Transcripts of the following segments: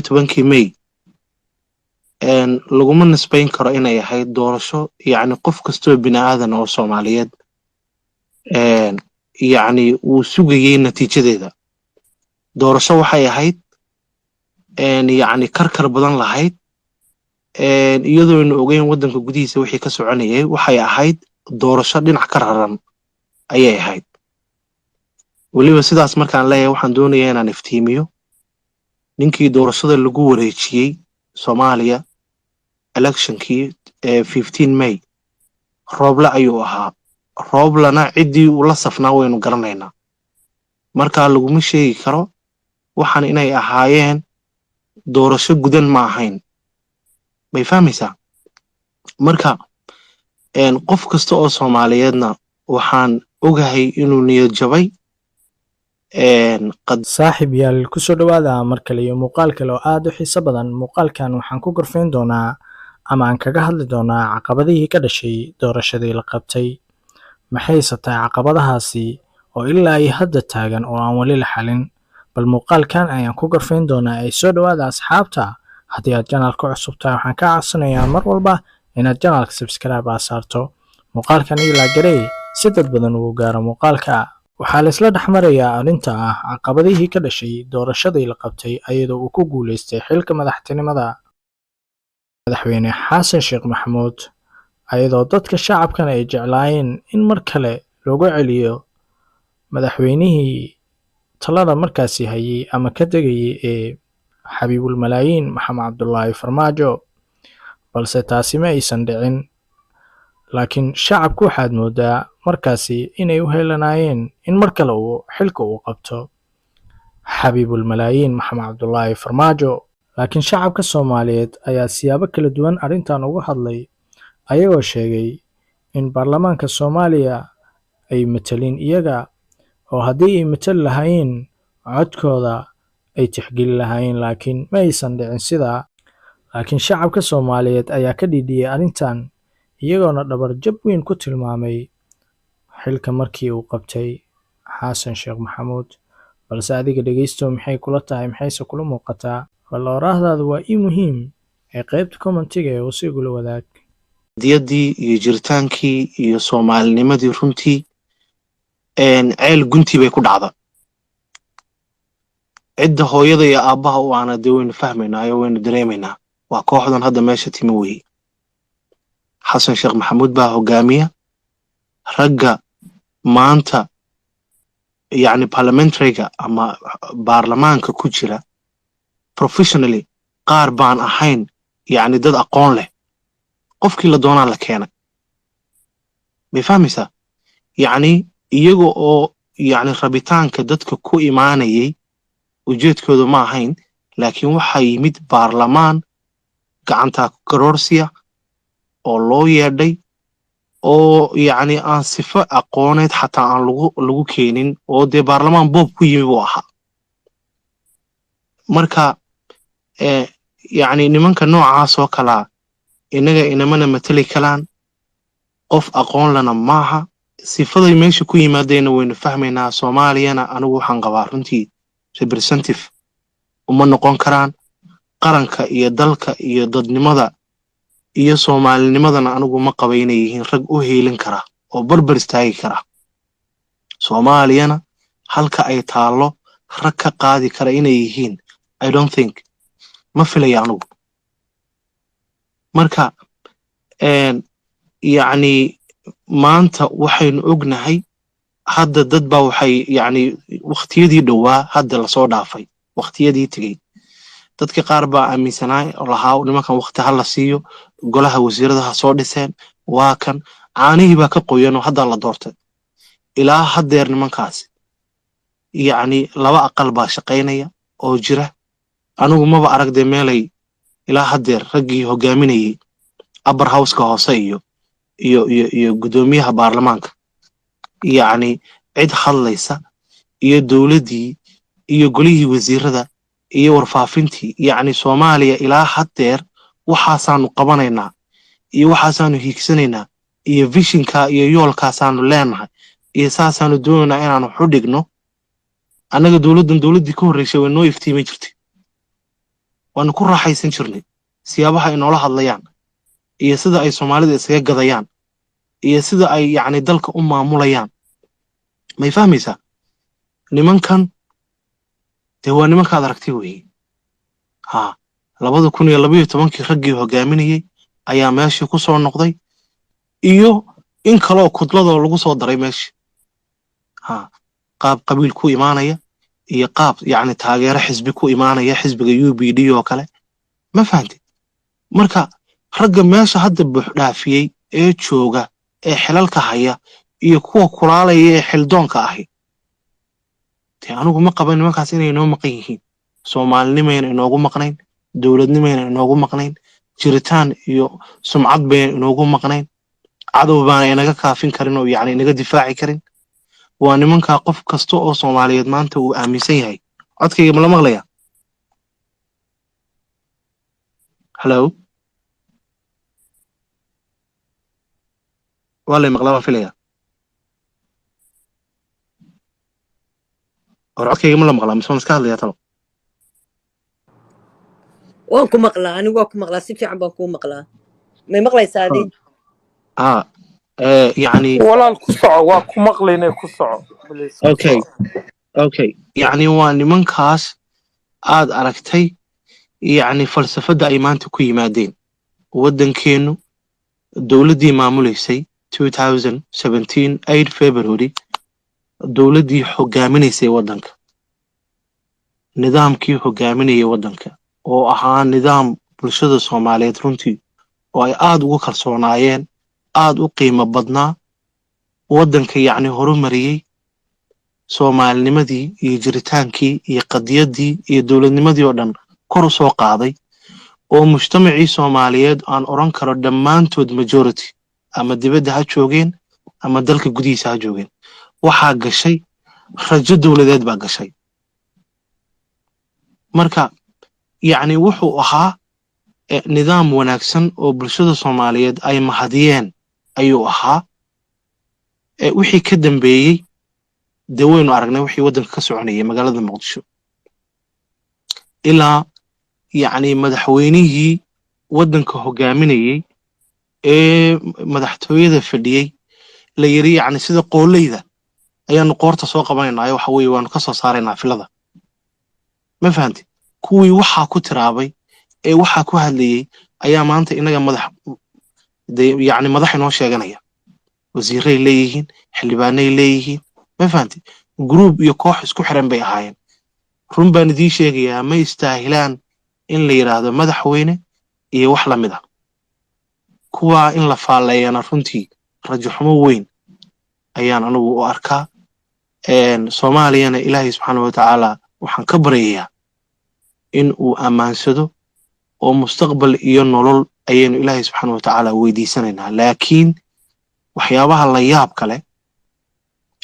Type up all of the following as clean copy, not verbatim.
tobankii May laguma nisbayn karo inay ahayd doorasho yacni qof kastoo bini'aadan oo Soomaaliyeed yacni uu sugayay natiijadeeda. doorasho waxay ahayd yacni karkar badan lahayd iyadoo aynu ogeyn waddanka gudihiisa wixii ka soconayay. waxay ahayd doorasho dhinac ka raran ayay ahayd. weliba sidaas markaan leeyahay waxaan doonayaa inaan iftiimiyo ninkii doorashada lagu wareejiyey Soomaaliya electionkii 15 May Rooble ayuu ahaa. Rooblena ciddii uu la safnaa waynu garanaynaa. markaa laguma sheegi karo waxaan inay ahaayeen doorasho gudan ma ahayn. bay fahmaysaa? marka qof kasta oo Soomaaliyeedna waxaan ogahay inuu niyad jabay. saaxiib yaal ku soo dhawaada mar kale iyo muuqaal kale oo aad u xiiso badan. muuqaalkan waxaan ku gorfayn doonaa ama aan kaga hadli doonaa caqabadihii ka dhashay doorashadii la qabtay. maxayse tahay caqabadahaasi oo ilaa ay hadda taagan oo aan wali la xalin? bal muuqaalkan ayaan ku gorfayn doonaa. ay soo dhawaada asxaabta. haddii aad janaalka cusub tahay waxaan kaa codsanayaa mar walba inaad janaalka subscribe saarto, muuqaalkan ilaa garey si dad badan ugu gaaro muuqaalka. waxaa la isla dhexmarayaa arrinta ah caqabadihii ka dhashay doorashadii la qabtay iyadoo uu ku guuleystay xilka madaxtinimada madaxweyne xasan sheekh maxamuud, ayadoo dadka shacabkana ay jeclaayeen in mar kale loogu celiyo madaxweynihii talada markaasi hayay ama ka tegayay ee xabiibul malaayiin maxamed cabdullaahi farmaajo. balse taasi ma aysan dhicin. laakiin shacabku waxaad moodaa markaasi inay u helanayeen in mar kale uu xilka uu qabto xabiibul malaayiin maxamed cabdullaahi farmaajo. laakiin shacabka Soomaaliyeed ayaa siyaabo kala duwan arrintan uga hadlay, ayagoo sheegay in baarlamaanka Soomaaliya ay matalin iyaga, oo haddii ay matal lahaayeen codkooda ay tixgelin lahaayeen, laakiin ma aysan dhicin sidaa. laakiin shacabka Soomaaliyeed ayaa ka dhidhiyay arrintan, iyagoona dhabar jab weyn ku tilmaamay xilka markii uu qabtay xasan sheekh maxamuud. balse adiga dhegeysto, maxay kula tahay? maxayse kula muuqataa? bal oraahdaadu waa ii muhiim ee qaybta commentiga ee usigula wadaag. diyadii iyo jiritaankii iyo Soomaalinimadii runtii ceel guntii bay ku dhacda. cidda hooyada iyo aabbaha u aana dee waynu fahmaynaa iyo waynu dareemaynaa. waa kooxdan hadda meesha timi weeye. xasan sheekh maxamuud baa hogaamiya. ragga maanta yacni parliamentaryga ama baarlamaanka ku jira professionally qaar baan ahayn yacni dad aqoon leh. qofkii la doonaa la keenay. bay fahmaysaa? yacni iyaga oo yacni rabitaanka dadka ku imaanayay ujeedkooda ma ahayn, laakiin waxaa yimid baarlamaan gacanta garoorsiya oo loo yeedhay oo yacni aan sifo aqooneed xataa aan lagu keenin, oo dee baarlamaan boob ku yimi buu ahaa. marka yacni nimanka noocaas oo kalaa inaga inamana matali kalaan. qof aqoon lana maaha. sifaday meesha ku yimaadayna waynu fahmaynaa. Soomaaliyana anigu waxaan qabaa runtii representative uma noqon karaan. qaranka iyo dalka iyo dadnimada iyo Soomaalinimadana anigu ma qaba inay yihiin rag u heelin kara oo barbar istaagi kara. Soomaaliyana halka ay taalo rag ka qaadi kara inay yihiin I don't think. ma filaya anigu. marka yacni maanta waxaynu ognahay hadda dad baa waxay yacni waqtiyadii dhowaa hadda lasoo dhaafay, waqtiyadii tegey, dadka qaar baa aaminsanaa lahaa nimankan waqti ha la siiyo, golaha wasiirada ha soo dhiseen, waa kan caanihii baa ka qoyan oo hadda la doortay. ilaa haddeer nimankaasi yacni laba aqal baa shaqaynaya oo jira. anigu maba aragdee meelay ilaa haddeer raggii hogaaminayay upper houseka hoose iyo gudoomiyaha baarlamaanka yacni cid hadlaysa iyo dowladdii iyo golihii wasiirada iyo warfaafintii. yacni Soomaaliya ilaa haddeer waxaasaanu qabanaynaa iyo waxaasaanu hiigsanaynaa iyo vishinka iyo yoolkaasaanu leenahay iyo saasaanu doonaynaa inaanu xudhigno. annaga dowladdii ka horreysay way noo iftiimay jirtay. waanu ku raaxaysan jirnay siyaabaha ay noola hadlayaan iyo sida ay soomaalida isaga gadayaan iyo sida ay yacni dalka u maamulayaan may fahmaysaa nimankan dee waa nimankaad aragtay weeye haa 2012 raggii hogaaminayay ayaa meeshii ku soo noqday iyo in kaloo kudladoo lagu soo daray meeshii haa qaab qabiil ku imaanaya iyo qaab yacni taageero xisbi ku imaanaya xisbiga UPD oo kale ma fahantid marka ragga meesha hadda buux dhaafiyey ee jooga ee xilalka haya iyo kuwa kulaalaya ee xildoonka ahi dee anigu ma qaban nimankaas inay inoo maqan yihiin soomaalinimayna inoogu maqnayn dowladnimayna inoogu maqnayn jiritaan iyo sumcad bayna inoogu maqnayn cadow baana inaga kaafin karin oo yacni inaga difaaci karin waa nimankaa qof kasta oo soomaaliyeed maanta uu aaminsan yahay codkayga ma la maqlaya hallo waa lay maqlaa baan filaya or codkayga ma la maqlaa mise waan iska hadlayaa talo waan ku maqlaa anigu waa ku maqlaa si fiican baan kuu maqlaa may maqlaysaa adi haa يعني walaal ku soco waa ku maqlaynay ku soco okay يعني waa nimankaas aad aragtay يعني falsafada ay maanta ku yimaadeen wadankeenu dawladii maamuleysay 2017 8 February dawladii hogaaminaysay wadanka nidaamkii hogaaminayay wadanka oo ahaa nidaam bulshada Soomaaliyeed runtii oo ay aad ugu kalsoonaayeen aad u qiimo badnaa wadanka yacni horumariyay Soomaalinimadii iyo jiritaankii iyo qadiyadii iyo dawladnimadii oo dhan kor u soo qaaday oo mujtamacii Soomaaliyeed aan oran karo dhammaantood majority ama dibadda ha joogeen ama dalka gudihiisa ha joogeen waxaa gashay rajo dawladeed baa gashay marka yacni wuxuu ahaa nidaam wanaagsan oo bulshada Soomaaliyeed ay mahadiyeen ayuu ahaa wixii ka dambeeyay dawaynu aragnay wixii wadanka ka soconayay magaalada Muqdisho ilaa yacni madaxweynihii wadanka hogaaminayay ee madaxtooyada fadhiyay la yiri yacni sida qooleyda ayaanu qoorta soo qabanaynaa waxa weeye waanu ka soo saaraynaa filada ma fahanti kuwii waxaa ku tiraabay ee waxaa ku hadlayay ayaa maanta inaga yacni madax inoo sheeganaya wasiiray leeyihiin xildhibaanay leeyihiin ma fahanti group iyo koox isku xiran bay ahaayeen run baan idin sheegayaa ma istaahilaan in la yiraahdo madaxweyne iyo wax la mid ah kuwa in la faaleeyana runtii rajo xumo weyn ayaan anigu u arkaa Soomaaliyana Ilaahay subxaanahu wa ta'ala waxaan ka baryayaa in uu amaansado oo mustaqbal iyo nolol ayaynu Ilaahay subxaanahu wa ta'ala weydiisanaynaa laakiin waxyaabaha la yaab kale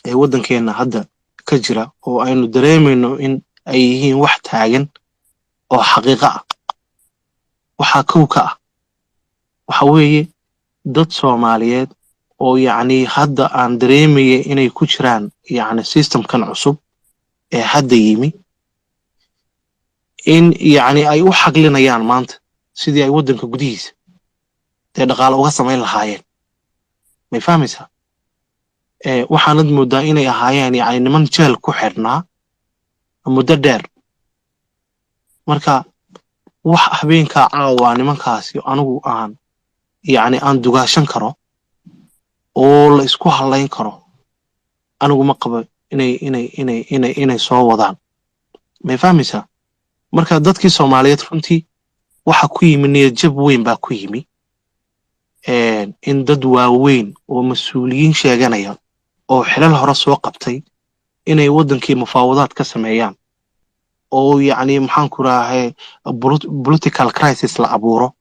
ee wadankeena hadda ka jira oo aynu dareemayno in ay yihiin wax taagan oo xaqiiqo ah waxa kowka ah waxa weeye dad Soomaaliyeed oo yacni hadda aan dareemaya inay ku jiraan yacni systemkan cusub ee hadda yimi in yacni ay u xaqlinayaan maanta sidii ay wadanka gudihiisa dee dhaqaale uga samayn lahaayeen may fahmaysaa waxaanad moodaa inay ahaayeen yacni niman jeel ku xidhnaa muddo dheer marka wax habeenkaa caawa nimankaasi anigu aan yacni aan dugaashan karo oo la isku halayn karo anigu ma qabo inay soo wadaan may fahmaysaa marka dadkii Soomaaliyeed runtii waxa ku yimi niyad jab weyn baa ku yimi in dad waaweyn oo mas'uuliyiin sheeganaya oo xilal hore soo qabtay inay wadankii mufaawadaad ka sameeyaan oo yacni maxaan ku raahay political crisis la abuuro